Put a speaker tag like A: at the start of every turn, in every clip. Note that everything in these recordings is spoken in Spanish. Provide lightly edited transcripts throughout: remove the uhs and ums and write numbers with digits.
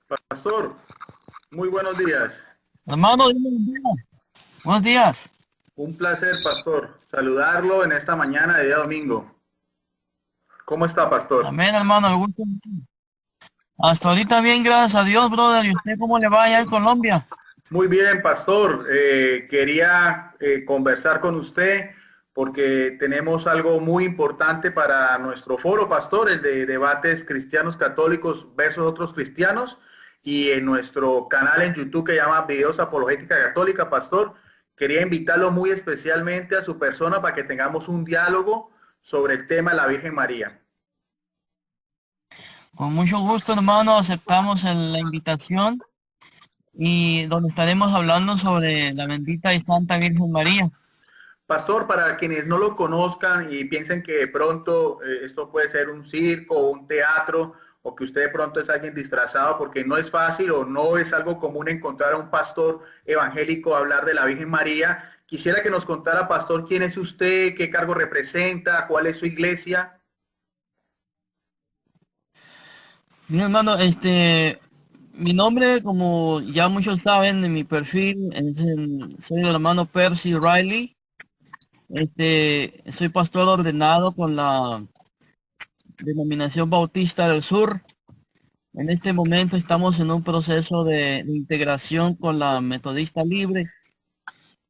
A: Pastor, muy buenos días.
B: Hermano, buenos días. Buenos días.
A: Un placer, pastor, saludarlo en esta mañana de día domingo. ¿Cómo está, pastor?
B: Amén, hermano. El gusto. Hasta ahorita bien, gracias a Dios, brother. ¿Y usted cómo le va allá en Colombia?
A: Muy bien, pastor. Quería conversar con usted porque tenemos algo muy importante para nuestro foro, pastor, el de debates cristianos católicos versus otros cristianos. Y en nuestro canal en YouTube que llama Videos Apologética Católica, pastor, quería invitarlo muy especialmente a su persona para que tengamos un diálogo sobre el tema de la Virgen María.
B: Con mucho gusto, hermano. Aceptamos la invitación y donde estaremos hablando sobre la bendita y santa Virgen María.
A: Pastor, para quienes no lo conozcan y piensen que de pronto esto puede ser un circo o un teatro o que usted de pronto es alguien disfrazado, porque no es fácil o no es algo común encontrar a un pastor evangélico hablar de la Virgen María, quisiera que nos contara, pastor, quién es usted, qué cargo representa, cuál es su iglesia.
B: Bien, hermano, mi nombre, como ya muchos saben, en mi perfil, soy el hermano Percy Riley. Soy pastor ordenado con la Denominación Bautista del Sur. En este momento estamos en un proceso de integración con la Metodista Libre,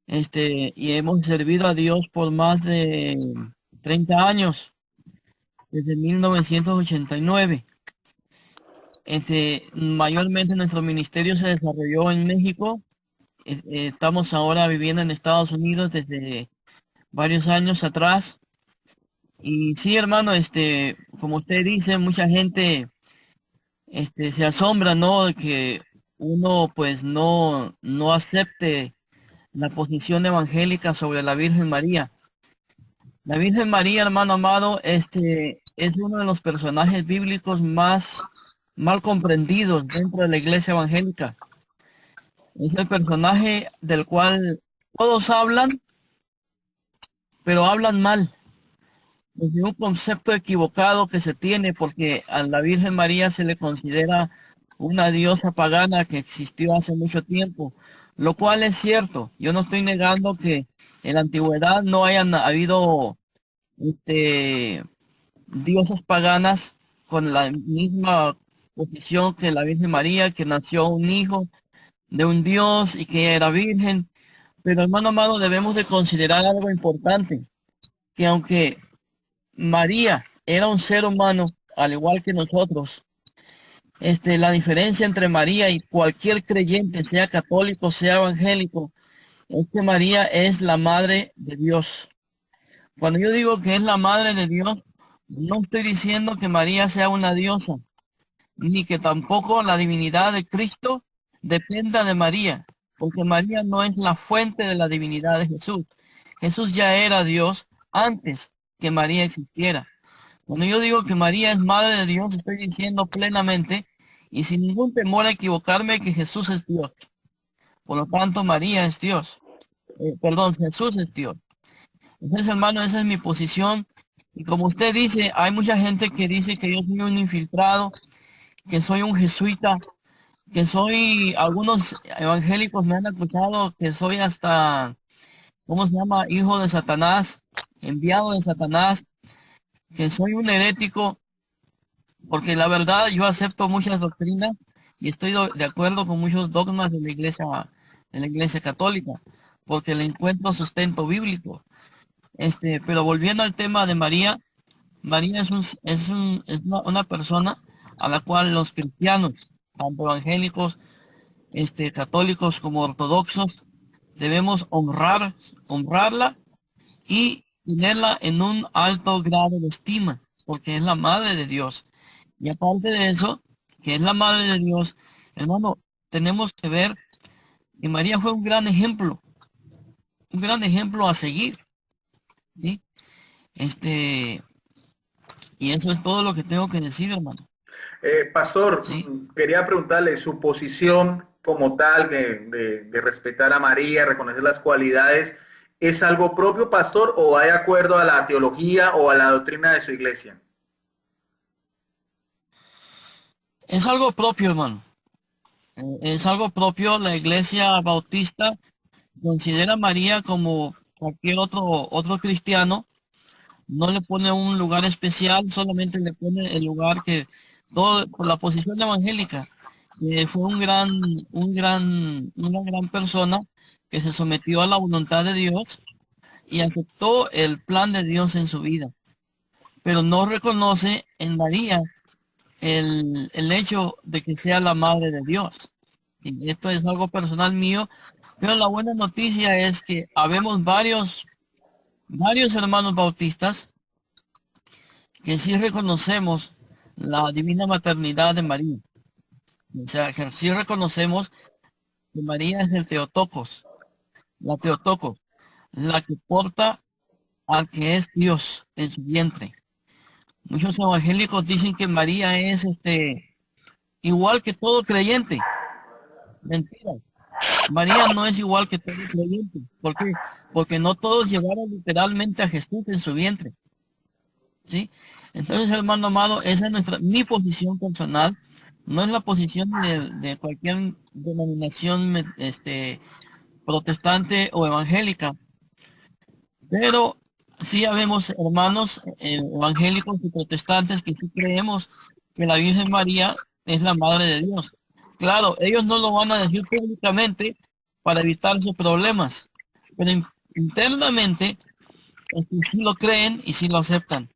B: y hemos servido a Dios por más de 30 años, desde 1989. Mayormente nuestro ministerio se desarrolló en México. Estamos ahora viviendo en Estados Unidos desde varios años atrás. Y sí, hermano, como usted dice, mucha gente se asombra, ¿no? De que uno pues no acepte la posición evangélica sobre la Virgen María. La Virgen María, hermano amado, es uno de los personajes bíblicos más mal comprendidos dentro de la iglesia evangélica. Es el personaje del cual todos hablan, pero hablan mal, desde un concepto equivocado que se tiene, porque a la Virgen María se le considera una diosa pagana que existió hace mucho tiempo, lo cual es cierto. Yo no estoy negando que en la antigüedad no hayan habido diosas paganas con la misma posición que la Virgen María, que nació un hijo de un dios y que era virgen. Pero hermano amado, debemos de considerar algo importante, que aunque María era un ser humano, al igual que nosotros, la diferencia entre María y cualquier creyente, sea católico, sea evangélico, es que María es la madre de Dios. Cuando yo digo que es la madre de Dios, no estoy diciendo que María sea una diosa, ni que tampoco la divinidad de Cristo dependa de María, porque María no es la fuente de la divinidad de Jesús. Jesús ya era Dios antes que María existiera. Cuando yo digo que María es madre de Dios, estoy diciendo plenamente y sin ningún temor a equivocarme que Jesús es Dios. Por lo tanto, María es Dios. Perdón, Jesús es Dios. Entonces, hermano, esa es mi posición. Y como usted dice, hay mucha gente que dice que yo soy un infiltrado, que soy un jesuita, que soy, algunos evangélicos me han acusado que soy hasta, ¿cómo se llama? Hijo de Satanás, enviado de Satanás, que soy un herético, porque la verdad yo acepto muchas doctrinas y estoy de acuerdo con muchos dogmas de la iglesia católica, porque le encuentro sustento bíblico. Pero volviendo al tema de María, María es una persona a la cual los cristianos, tanto evangélicos, católicos como ortodoxos, debemos honrarla y tenerla en un alto grado de estima, porque es la madre de Dios. Y aparte de eso, que es la madre de Dios, hermano, tenemos que ver que María fue un gran ejemplo a seguir, ¿sí? Este, y eso es todo lo que tengo que decir, hermano.
A: Pastor,
B: ¿Sí?
A: quería preguntarle su posición como tal de respetar a María, reconocer las cualidades, ¿es algo propio, pastor, o va de acuerdo a la teología o a la doctrina de su iglesia?
B: Es algo propio, hermano. Es algo propio. La Iglesia Bautista considera a María como cualquier otro cristiano. No le pone un lugar especial, solamente le pone el lugar que todo por la posición evangélica. Fue una gran persona que se sometió a la voluntad de Dios y aceptó el plan de Dios en su vida, pero no reconoce en María el hecho de que sea la madre de Dios. Y esto es algo personal mío, pero la buena noticia es que habemos varios hermanos bautistas que sí reconocemos la divina maternidad de María. O sea, que sí reconocemos que María es el Teotocos, la que porta al que es Dios en su vientre. Muchos evangélicos dicen que María es igual que todo creyente. Mentira. María no es igual que todo creyente. ¿Por qué? Porque no todos llevaron literalmente a Jesús en su vientre. ¿Sí? Entonces, hermano amado, esa es mi posición personal. No es la posición de cualquier denominación protestante o evangélica. Pero sí habemos hermanos evangélicos y protestantes que sí creemos que la Virgen María es la Madre de Dios. Claro, ellos no lo van a decir públicamente para evitar sus problemas, pero internamente sí lo creen y sí lo aceptan.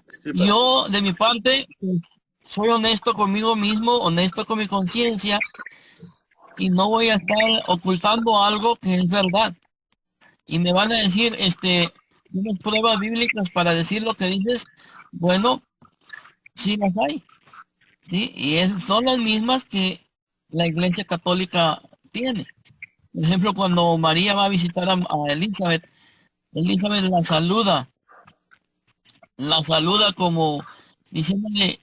A: Sí, pastor.
B: Yo, de mi parte, pues, soy honesto conmigo mismo, honesto con mi conciencia y no voy a estar ocultando algo que es verdad. Y me van a decir, ¿tienes pruebas bíblicas para decir lo que dices? Bueno, sí las hay, ¿sí? Son las mismas que la Iglesia Católica tiene. Por ejemplo, cuando María va a visitar a Elizabeth, Elizabeth la saluda como diciéndole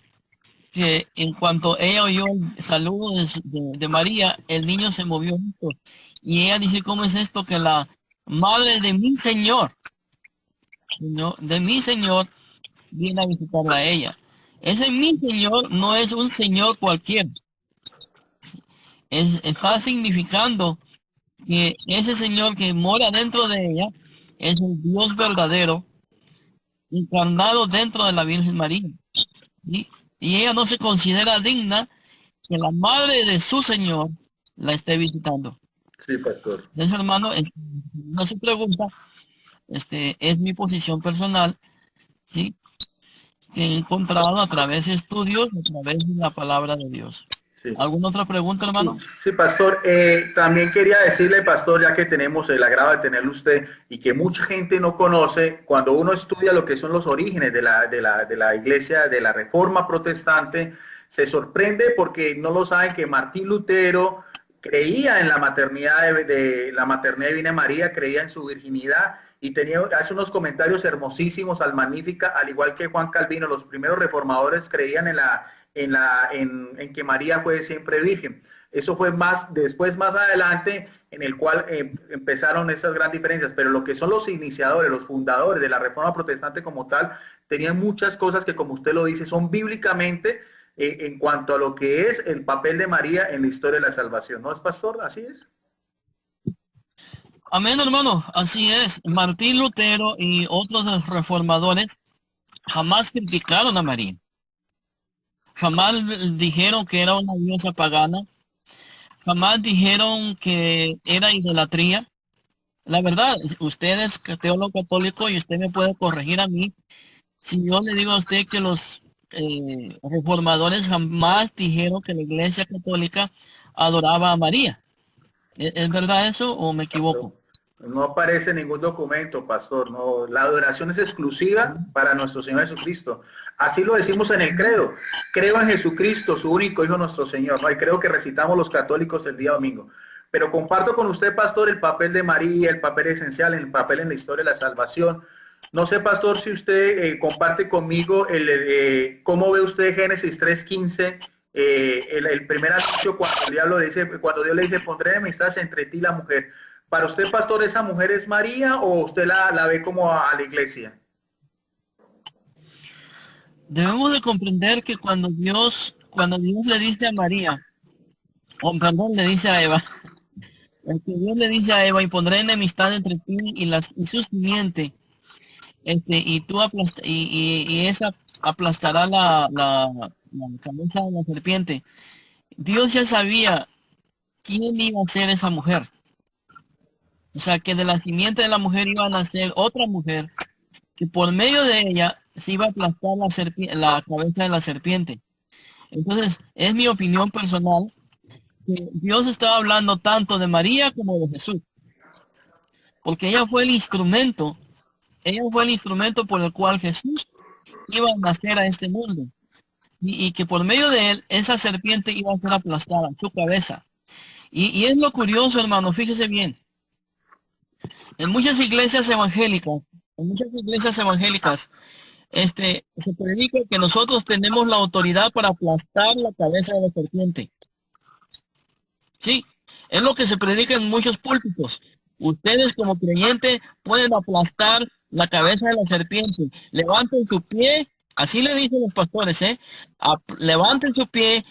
B: que en cuanto ella oyó el saludo de María, el niño se movió mucho. Y ella dice, ¿cómo es esto que la madre de mi de mi Señor, viene a visitarla a ella? Ese mi Señor no es un Señor cualquiera. Está significando que ese Señor que mora dentro de ella es el Dios verdadero, encarnado dentro de la Virgen María. ¿Sí? Y ella no se considera digna que la madre de su Señor la esté visitando.
A: Sí, pastor.
B: Entonces, hermano, no se pregunta, es mi posición personal, ¿sí? Que he encontrado a través de estudios, a través de la palabra de Dios.
A: Sí.
B: ¿Alguna otra pregunta, hermano?
A: Sí, pastor. También quería decirle, pastor, ya que tenemos el agrado de tenerlo usted y que mucha gente no conoce, cuando uno estudia lo que son los orígenes de la iglesia, de la reforma protestante, se sorprende porque no lo saben que Martín Lutero creía en la maternidad de la maternidad divina María, creía en su virginidad y hace unos comentarios hermosísimos al Magnífica, al igual que Juan Calvino. Los primeros reformadores creían en que María fue siempre virgen. Eso fue después, más adelante, en el cual empezaron esas grandes diferencias, pero lo que son los iniciadores, los fundadores de la Reforma Protestante como tal, tenían muchas cosas que, como usted lo dice, son bíblicamente en cuanto a lo que es el papel de María en la historia de la salvación. ¿No es, pastor? Así es.
B: Amén, hermano. Así es. Martín Lutero y otros reformadores jamás criticaron a María. Jamás dijeron que era una diosa pagana. Jamás dijeron que era idolatría. La verdad, usted es teólogo católico y usted me puede corregir a mí si yo le digo a usted que los reformadores jamás dijeron que la Iglesia Católica adoraba a María. ¿Es verdad eso o me equivoco?
A: No aparece ningún documento, pastor. No, la adoración es exclusiva para nuestro Señor Jesucristo. Así lo decimos en el credo. Creo en Jesucristo, su único Hijo, nuestro Señor. ¿No? Y creo que recitamos los católicos el día domingo. Pero comparto con usted, pastor, el papel de María, el papel esencial, el papel en la historia de la salvación. No sé, pastor, si usted comparte conmigo cómo ve usted Génesis 3:15, el primer anuncio cuando Dios le dice, pondré enemistad entre ti y la mujer. Para usted, pastor, ¿esa mujer es María o usted la ve como a la iglesia?
B: Debemos de comprender que cuando Dios le dice a María perdón, le dice a Eva, el que Dios le dice a Eva, y pondré enemistad entre ti y su simiente, y tú y esa aplastará la cabeza de la serpiente. Dios ya sabía quién iba a ser esa mujer. O sea, que de la simiente de la mujer iba a nacer otra mujer, que por medio de ella se iba a aplastar la cabeza de la serpiente. Entonces, es mi opinión personal que Dios estaba hablando tanto de María como de Jesús, porque ella fue el instrumento por el cual Jesús iba a nacer a este mundo, y que por medio de él, esa serpiente iba a ser aplastada, su cabeza. Y es lo curioso, hermano, fíjese bien, en muchas iglesias evangélicas, se predica que nosotros tenemos la autoridad para aplastar la cabeza de la serpiente. Sí, es lo que se predica en muchos púlpitos. Ustedes como creyentes pueden aplastar la cabeza de la serpiente. Levanten su pie, así le dicen los pastores, levanten su pie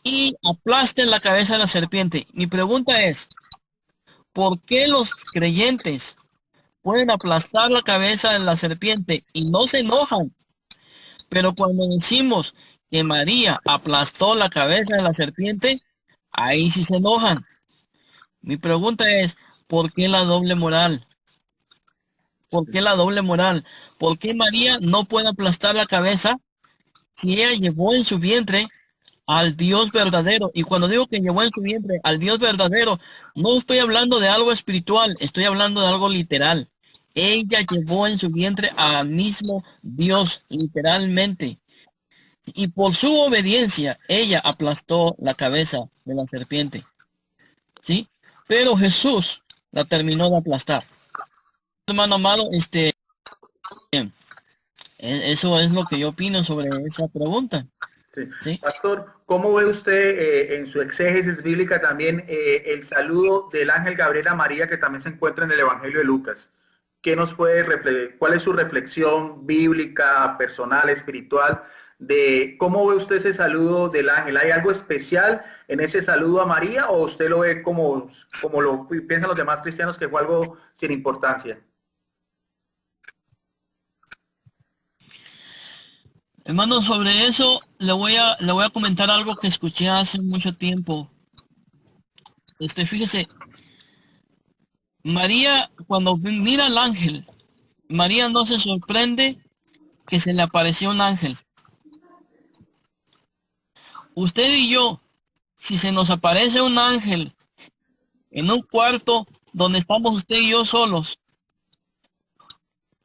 B: y aplasten la cabeza de la serpiente. Mi pregunta es, ¿por qué los creyentes pueden aplastar la cabeza de la serpiente y no se enojan? Pero cuando decimos que María aplastó la cabeza de la serpiente, ahí sí se enojan. Mi pregunta es, ¿por qué la doble moral? ¿Por qué la doble moral? ¿Por qué María no puede aplastar la cabeza si ella llevó en su vientre al Dios verdadero? Y cuando digo que llevó en su vientre al Dios verdadero, no estoy hablando de algo espiritual, estoy hablando de algo literal. Ella llevó en su vientre al mismo Dios, literalmente. Y por su obediencia, ella aplastó la cabeza de la serpiente. ¿Sí? Pero Jesús la terminó de aplastar. Hermano amado, eso es lo que yo opino sobre esa pregunta.
A: Sí.
B: ¿Sí?
A: Pastor, ¿cómo ve usted en su exégesis bíblica también el saludo del ángel Gabriel a María que también se encuentra en el Evangelio de Lucas? ¿Qué nos puede cuál es su reflexión bíblica, personal, espiritual, de cómo ve usted ese saludo del ángel? ¿Hay algo especial en ese saludo a María o usted lo ve como lo piensan los demás cristianos, que fue algo sin importancia?
B: Hermano, sobre eso le voy a comentar algo que escuché hace mucho tiempo. Fíjese, María, cuando mira al ángel, María no se sorprende que se le apareció un ángel. Usted y yo, si se nos aparece un ángel en un cuarto donde estamos usted y yo solos,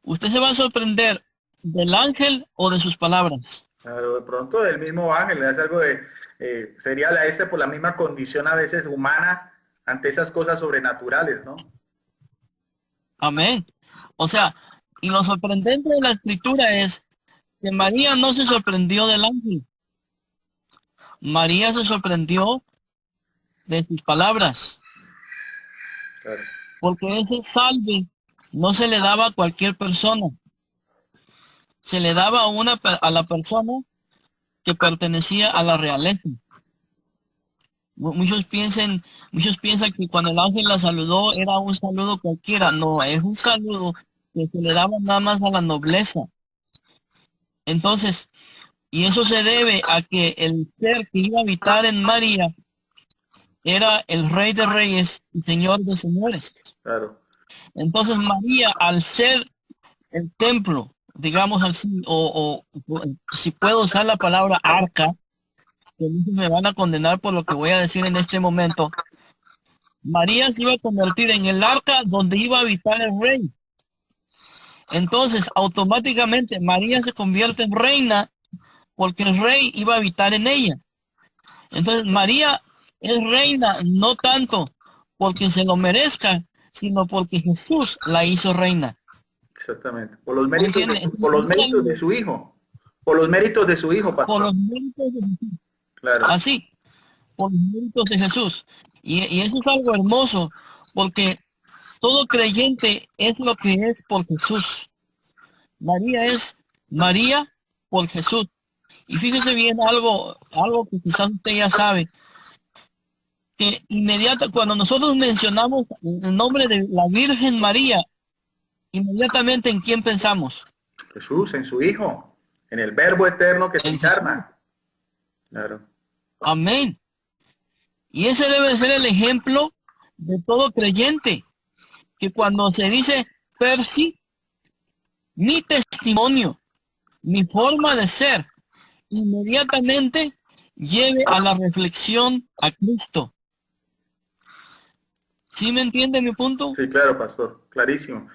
B: usted se va a sorprender del ángel o de sus palabras.
A: Claro, de pronto del mismo ángel, es algo de, sería por la misma condición a veces humana ante esas cosas sobrenaturales, ¿no?
B: Amén. O sea, y lo sorprendente de la escritura es que María no se sorprendió del ángel. María se sorprendió de sus palabras.
A: Claro.
B: Porque ese salve no se le daba a cualquier persona. Se le daba a la persona que pertenecía a la realeza. Muchos piensan que cuando el ángel la saludó era un saludo cualquiera. No, es un saludo que se le daba nada más a la nobleza. Entonces, y eso se debe a que el ser que iba a habitar en María era el Rey de Reyes y Señor de Señores.
A: Claro.
B: Entonces María, al ser el templo, digamos así, o si puedo usar la palabra arca, que muchos me van a condenar por lo que voy a decir en este momento, María se iba a convertir en el arca donde iba a habitar el rey. Entonces, automáticamente María se convierte en reina porque el rey iba a habitar en ella. Entonces, María es reina no tanto porque se lo merezca, sino porque Jesús la hizo reina.
A: Exactamente. Por los méritos de su hijo. Por los méritos de su hijo, pastor.
B: Por los méritos de Jesús.
A: Claro.
B: Así, por los méritos de Jesús. Y eso es algo hermoso, porque todo creyente es lo que es por Jesús. María es María por Jesús. Y fíjese bien algo que quizás usted ya sabe. que cuando nosotros mencionamos el nombre de la Virgen María, inmediatamente ¿en quién pensamos?
A: Jesús, en su Hijo, en el Verbo eterno que se
B: En Jesús.
A: encarna. Claro.
B: Amén. Y ese debe ser el ejemplo de todo creyente, que cuando se dice Percy, mi testimonio, mi forma de ser, inmediatamente lleve a la reflexión a Cristo. ¿Sí me entiende mi punto?
A: Sí, claro, pastor, clarísimo.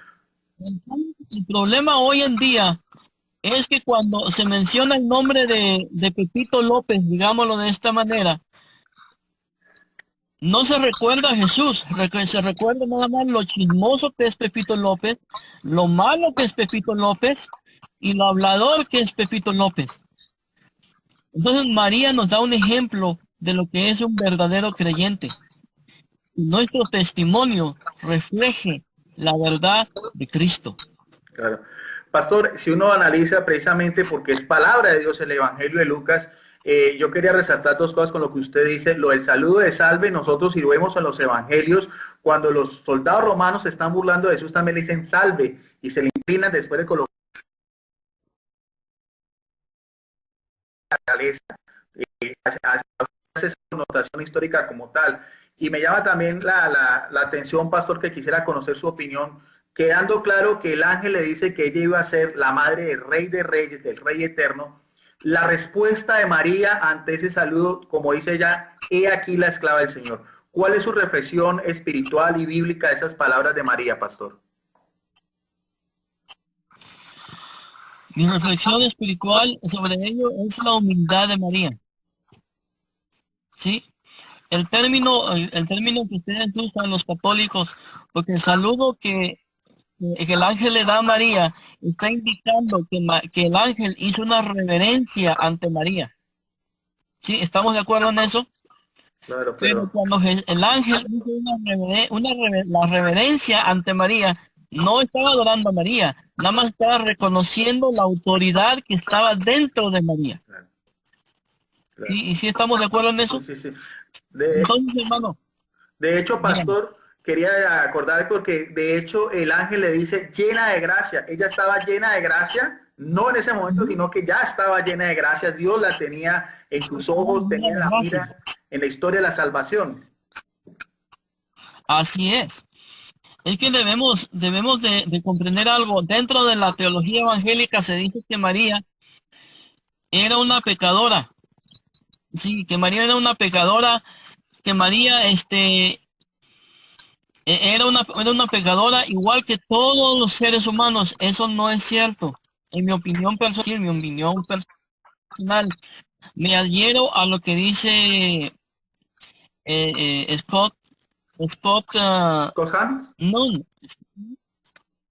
B: El problema hoy en día es que cuando se menciona el nombre de Pepito López, digámoslo de esta manera, no se recuerda a Jesús, se recuerda nada más lo chismoso que es Pepito López, lo malo que es Pepito López y lo hablador que es Pepito López. Entonces María nos da un ejemplo de lo que es un verdadero creyente. Nuestro testimonio refleje la verdad de Cristo.
A: Claro. Pastor, si uno analiza precisamente porque es palabra de Dios el Evangelio de Lucas, yo quería resaltar dos cosas con lo que usted dice, lo del saludo de salve. Nosotros, si lo vemos en los evangelios, cuando los soldados romanos se están burlando de Jesús, también le dicen salve y se le inclinan después de colocar la cabeza. Esa connotación histórica como tal. Y me llama también la atención, pastor, que quisiera conocer su opinión, quedando claro que el ángel le dice que ella iba a ser la madre del Rey de Reyes, del Rey Eterno. La respuesta de María ante ese saludo, como dice ella, he aquí la esclava del Señor. ¿Cuál es su reflexión espiritual y bíblica de esas palabras de María, pastor?
B: Mi reflexión espiritual sobre ello es la humildad de María. ¿Sí? El término que ustedes usan los católicos, porque el saludo que el ángel le da a María está indicando que el ángel hizo una reverencia ante María. ¿Sí? ¿Estamos de acuerdo en eso?
A: Claro,
B: pero cuando el ángel hizo la reverencia ante María, no estaba adorando a María, nada más estaba reconociendo la autoridad que estaba dentro de María.
A: Claro.
B: ¿Y si estamos de acuerdo en eso?
A: Sí, sí, sí.
B: Entonces, hermano.
A: De hecho, pastor, quería acordar porque de hecho el ángel le dice llena de gracia. Ella estaba llena de gracia, no en ese momento, sino que ya estaba llena de gracia. Dios la tenía en sus ojos, tenía la mira en la historia de la salvación.
B: Así es. Es que debemos de comprender algo. Dentro de la teología evangélica se dice que María era una pecadora. Sí, que María era una pecadora, que María era una pecadora igual que todos los seres humanos. Eso no es cierto. En mi opinión personal, me adhiero a lo que dice Scott
A: Hans.
B: Nunn.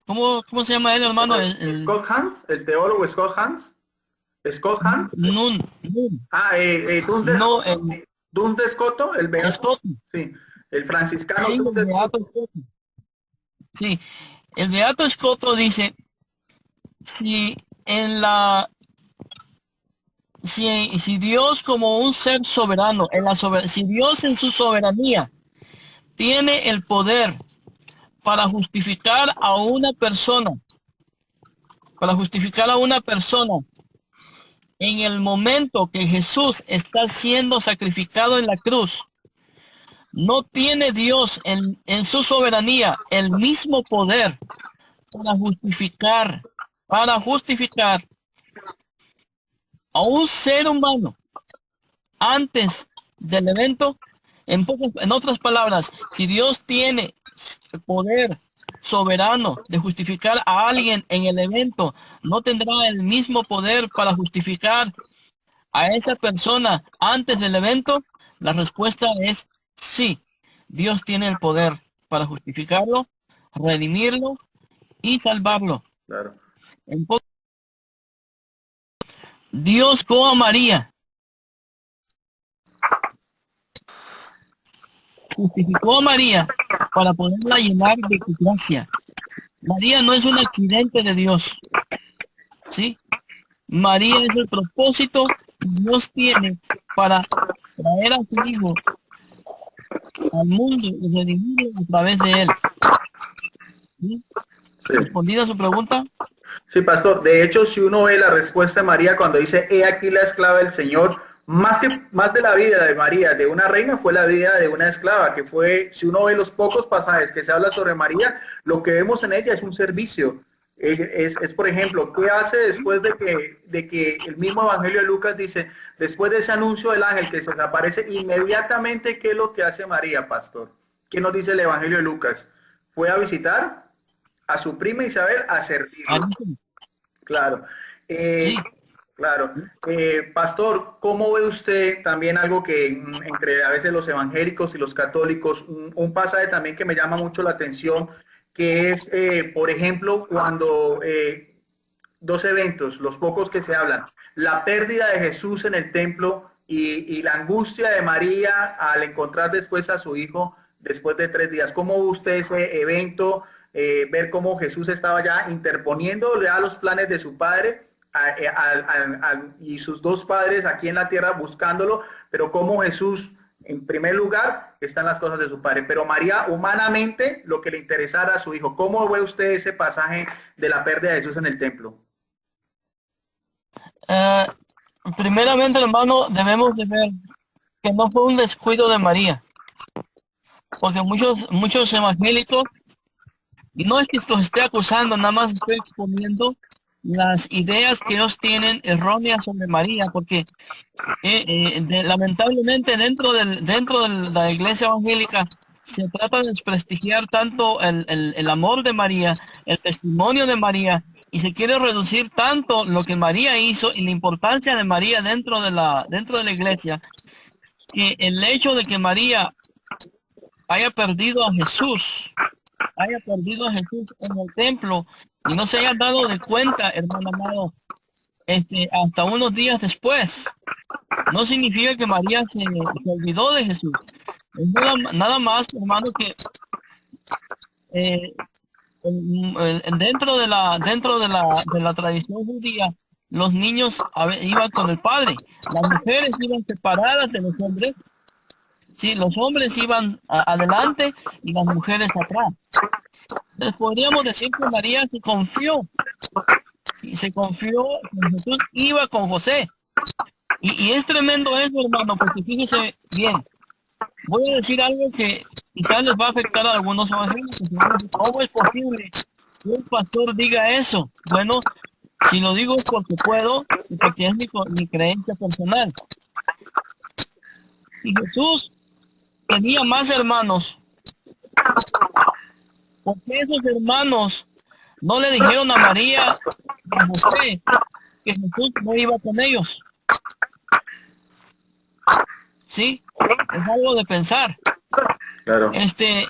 B: ¿Cómo se llama él, hermano?
A: Scott Hans, el teólogo Scott Hans. Scott Hans.
B: Nunn.
A: Duns Scoto, el beato.
B: Scott.
A: Sí, el franciscano.
B: Sí, el beato Scoto dice, si Dios como un ser soberano, si Dios en su soberanía tiene el poder para justificar a una persona, en el momento que Jesús está siendo sacrificado en la cruz, ¿no tiene Dios en su soberanía el mismo poder para justificar a un ser humano antes del evento? En otras palabras, si Dios tiene el poder soberano de justificar a alguien en el evento, ¿no tendrá el mismo poder para justificar a esa persona antes del evento? La respuesta es sí. Dios tiene el poder para justificarlo, redimirlo y salvarlo.
A: Claro.
B: Dios como a María. Justificó a María para poderla llenar de su gracia. María no es un accidente de Dios. ¿Sí? María es el propósito que Dios tiene para traer a su Hijo al mundo y redimirlo a través de él. ¿Sí?
A: Sí.
B: ¿Respondida su pregunta?
A: Sí, pastor. De hecho, si uno ve la respuesta de María cuando dice, he aquí la esclava del Señor, más de la vida de María, de una reina, fue la vida de una esclava, que fue, si uno ve los pocos pasajes que se habla sobre María, lo que vemos en ella es un servicio. Por ejemplo, ¿qué hace después de que el mismo Evangelio de Lucas dice, después de ese anuncio del ángel que se le aparece, inmediatamente, ¿qué es lo que hace María, pastor? ¿Qué nos dice el Evangelio de Lucas? Fue a visitar a su prima Isabel a servirlo. Claro.
B: Sí.
A: Claro. Pastor, ¿cómo ve usted también algo que entre a veces los evangélicos y los católicos, un pasaje también que me llama mucho la atención, que es, por ejemplo, cuando dos eventos, los pocos que se hablan, la pérdida de Jesús en el templo y la angustia de María al encontrar después a su hijo después de 3 días? ¿Cómo ve usted ese evento? Ver cómo Jesús estaba ya interponiéndole a los planes de su padre y sus dos padres aquí en la tierra buscándolo, pero cómo Jesús, en primer lugar, están las cosas de su padre, pero María humanamente lo que le interesara a su hijo. ¿Cómo ve usted ese pasaje de la pérdida de Jesús en el templo?
B: Primeramente, hermano, debemos de ver que no fue un descuido de María, porque muchos evangélicos, y no es que los esté acusando, nada más estoy exponiendo las ideas que ellos tienen erróneas sobre María, porque lamentablemente dentro de la iglesia evangélica se trata de desprestigiar tanto el amor de María, el testimonio de María, y se quiere reducir tanto lo que María hizo y la importancia de María dentro de la iglesia, que el hecho de que María haya perdido a Jesús en el templo y no se haya dado de cuenta, hermano amado, hasta unos días después, no significa que María se olvidó de Jesús. Es nada más, hermano, que dentro de la tradición judía, los niños iban con el padre, las mujeres iban separadas de los hombres. Sí, los hombres iban adelante y las mujeres atrás. Entonces podríamos decir que María se confió que Jesús iba con José. Y es tremendo eso, hermano, porque fíjese bien, voy a decir algo que quizás les va a afectar a algunos evangélicos. ¿Cómo es posible que un pastor diga eso? Bueno, si lo digo es porque puedo, porque es mi creencia personal. Si Jesús tenía más hermanos, ¿por qué esos hermanos no le dijeron a María y a José que Jesús no iba con ellos? Sí, es algo de pensar.
A: Claro.
B: Entonces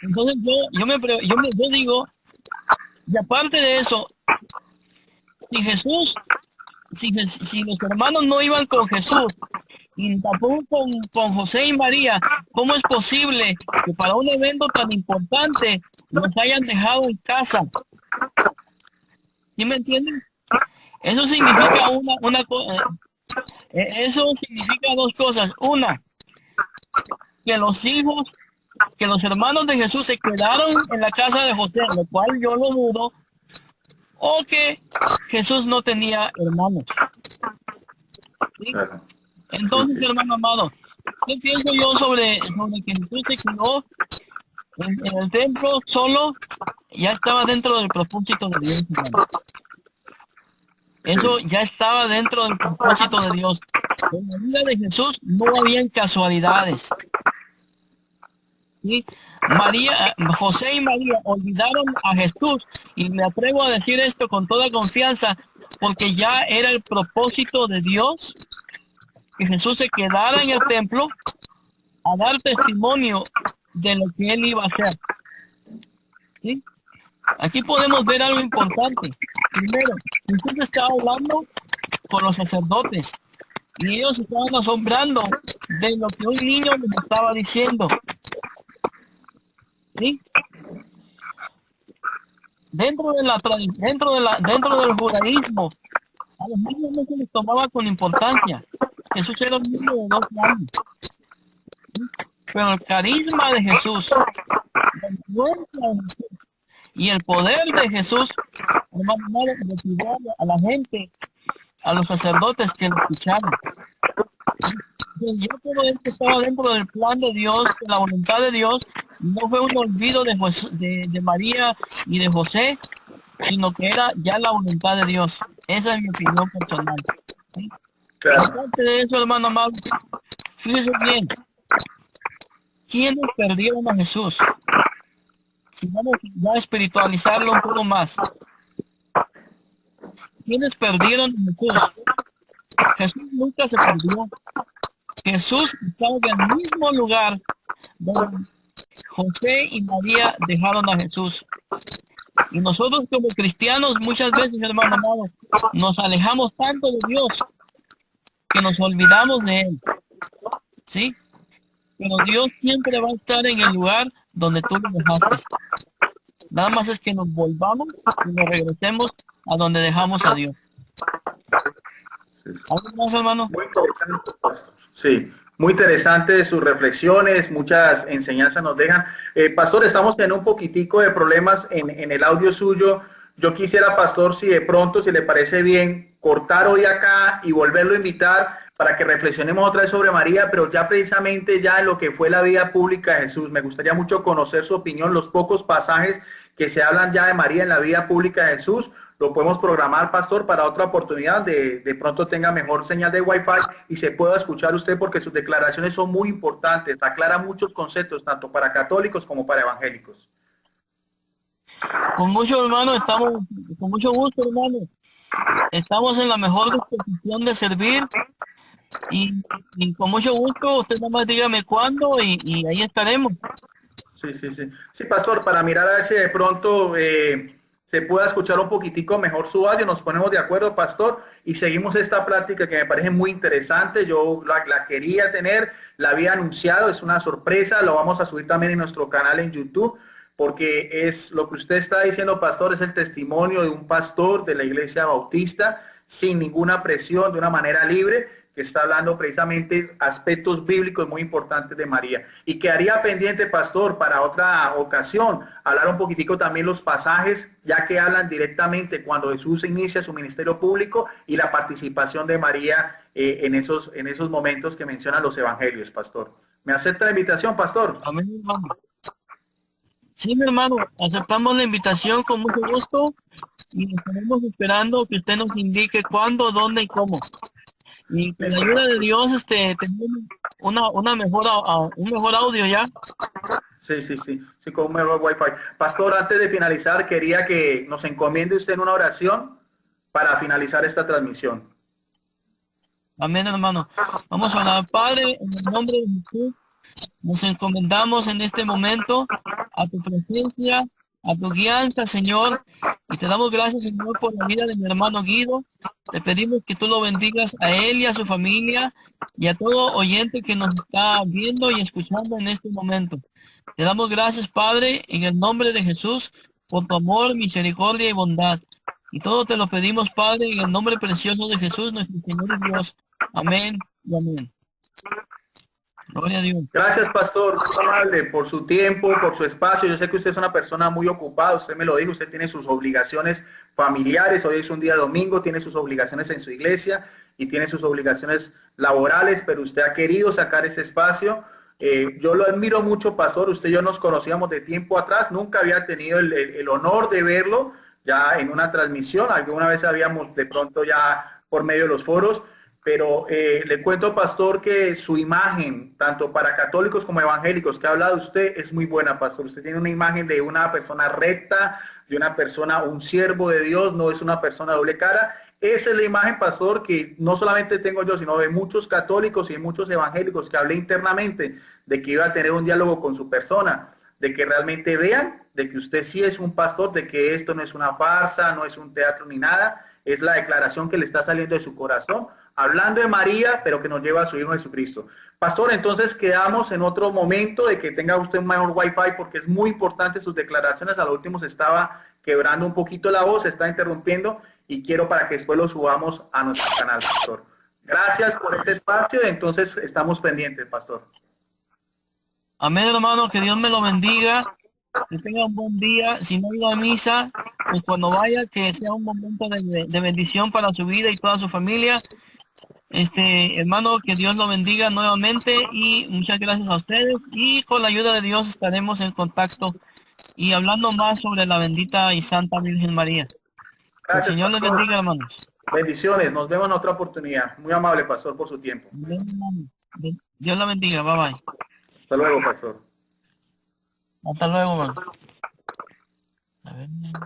B: yo digo, y aparte de eso, si los hermanos no iban con Jesús y tampoco con José y María, ¿cómo es posible que para un evento tan importante los hayan dejado en casa? ¿Sí me entienden? Eso significa eso significa dos cosas. Una, que los hermanos de Jesús se quedaron en la casa de José, lo cual yo lo dudo, o que Jesús no tenía hermanos. ¿Sí?
A: Claro.
B: Entonces, hermano amado, ¿qué pienso yo sobre que Jesús se quedó en el templo solo? Ya estaba dentro del propósito de Dios, hermano. Eso ya estaba dentro del propósito de Dios. En la vida de Jesús no habían casualidades. ¿Sí? José y María olvidaron a Jesús, y me atrevo a decir esto con toda confianza, porque ya era el propósito de Dios que Jesús se quedara en el templo a dar testimonio de lo que él iba a hacer. ¿Sí? Aquí podemos ver algo importante. Primero, Jesús estaba hablando con los sacerdotes y ellos estaban asombrando de lo que un niño les estaba diciendo. ¿Sí? Dentro del judaísmo, a los niños no se les tomaba con importancia. Jesús era un niño de 2 años. ¿Sí? Pero el carisma de Jesús, la influencia de Jesús y el poder de Jesús, hermano, motivó a la gente, a los sacerdotes que lo escucharon. Ya todo esto estaba dentro del plan de Dios, de la voluntad de Dios. No fue un olvido de María y de José, sino que era ya la voluntad de Dios. Esa es mi opinión personal. ¿Sí?
A: Claro.
B: Aparte de eso, hermano amado, fíjese bien, ¿quiénes perdieron a Jesús? Si vamos a espiritualizarlo un poco más, ¿quiénes perdieron a Jesús? Jesús nunca se perdió. Jesús estaba en el mismo lugar donde José y María dejaron a Jesús. Y nosotros como cristianos muchas veces, hermano amado, nos alejamos tanto de Dios que nos olvidamos de Él. ¿Sí? Pero Dios siempre va a estar en el lugar donde tú lo dejaste. Nada más es que nos volvamos y nos regresemos a donde dejamos a Dios. ¿Algo más, hermano?
A: Muy interesante, pastor. Sí, muy interesante sus reflexiones, muchas enseñanzas nos dejan. Pastor, estamos teniendo un poquitico de problemas en el audio suyo. Yo quisiera, pastor, si de pronto, si le parece bien, cortar hoy acá y volverlo a invitar para que reflexionemos otra vez sobre María, pero ya precisamente ya en lo que fue la vida pública de Jesús. Me gustaría mucho conocer su opinión, los pocos pasajes que se hablan ya de María en la vida pública de Jesús. Lo podemos programar, pastor, para otra oportunidad, de pronto tenga mejor señal de Wi-Fi y se pueda escuchar usted, porque sus declaraciones son muy importantes, aclara muchos conceptos, tanto para católicos como para evangélicos.
B: Con mucho, hermano, con mucho gusto, hermano. Estamos en la mejor disposición de servir y con mucho gusto, usted nada más dígame cuándo y ahí estaremos.
A: Sí, pastor, para mirar a ver si de pronto se pueda escuchar un poquitico mejor su audio, nos ponemos de acuerdo, pastor, y seguimos esta plática que me parece muy interesante. Yo la quería tener, la había anunciado, es una sorpresa, lo vamos a subir también en nuestro canal en YouTube, porque es lo que usted está diciendo, pastor, es el testimonio de un pastor de la Iglesia Bautista, sin ninguna presión, de una manera libre, que está hablando precisamente aspectos bíblicos muy importantes de María. Y quedaría pendiente, pastor, para otra ocasión, hablar un poquitico también los pasajes, ya que hablan directamente cuando Jesús inicia su ministerio público y la participación de María en esos momentos que mencionan los evangelios, pastor. ¿Me acepta la invitación, pastor?
B: Amén, hermano. Sí, mi hermano, aceptamos la invitación con mucho gusto y estaremos esperando que usted nos indique cuándo, dónde y cómo. Y con la ayuda de Dios, tenemos un mejor audio ya.
A: Sí, con un mejor Wi-Fi. Pastor, antes de finalizar, quería que nos encomiende usted en una oración para finalizar esta transmisión.
B: Amén, hermano. Vamos a orar. Padre, en el nombre de Jesús, nos encomendamos en este momento a tu presencia, a tu guianza, Señor, y te damos gracias, Señor, por la vida de mi hermano Guido. Te pedimos que tú lo bendigas a él y a su familia y a todo oyente que nos está viendo y escuchando en este momento. Te damos gracias, Padre, en el nombre de Jesús, por tu amor, misericordia y bondad. Y todo te lo pedimos, Padre, en el nombre precioso de Jesús, nuestro Señor y Dios. Amén y amén. Gloria a Dios.
A: Gracias, pastor, muy amable por su tiempo, por su espacio. Yo sé que usted es una persona muy ocupada, usted me lo dijo, usted tiene sus obligaciones familiares, hoy es un día domingo, tiene sus obligaciones en su iglesia y tiene sus obligaciones laborales, pero usted ha querido sacar ese espacio. Yo lo admiro mucho, pastor, usted y yo nos conocíamos de tiempo atrás, nunca había tenido el honor de verlo ya en una transmisión, alguna vez habíamos de pronto ya por medio de los foros, pero le cuento, pastor, que su imagen, tanto para católicos como evangélicos, que ha hablado usted, es muy buena, pastor. Usted tiene una imagen de una persona recta, de una persona, un siervo de Dios, no es una persona doble cara. Esa es la imagen, pastor, que no solamente tengo yo, sino de muchos católicos y de muchos evangélicos que hablé internamente de que iba a tener un diálogo con su persona, de que realmente vean de que usted sí es un pastor, de que esto no es una farsa, no es un teatro ni nada, es la declaración que le está saliendo de su corazón, hablando de María, pero que nos lleva a su Hijo Jesucristo. Pastor, entonces quedamos en otro momento de que tenga usted un mejor Wi-Fi, porque es muy importante sus declaraciones. A lo último se estaba quebrando un poquito la voz, se está interrumpiendo, y quiero para que después lo subamos a nuestro canal, pastor. Gracias por este espacio, entonces estamos pendientes, pastor.
B: Amén, hermano, que Dios me lo bendiga, que tenga un buen día. Si no ha ido a misa, pues cuando vaya, que sea un momento de bendición para su vida y toda su familia. Hermano, que Dios lo bendiga nuevamente y muchas gracias a ustedes. Y con la ayuda de Dios estaremos en contacto y hablando más sobre la bendita y santa Virgen María. Que el
A: Gracias,
B: Señor les
A: pastor.
B: bendiga, hermanos.
A: Bendiciones. Nos vemos en otra oportunidad. Muy amable, pastor, por su tiempo.
B: Amén, hermano. Dios la bendiga. Bye bye.
A: Hasta luego, pastor.
B: Hasta luego, hermano. A ver.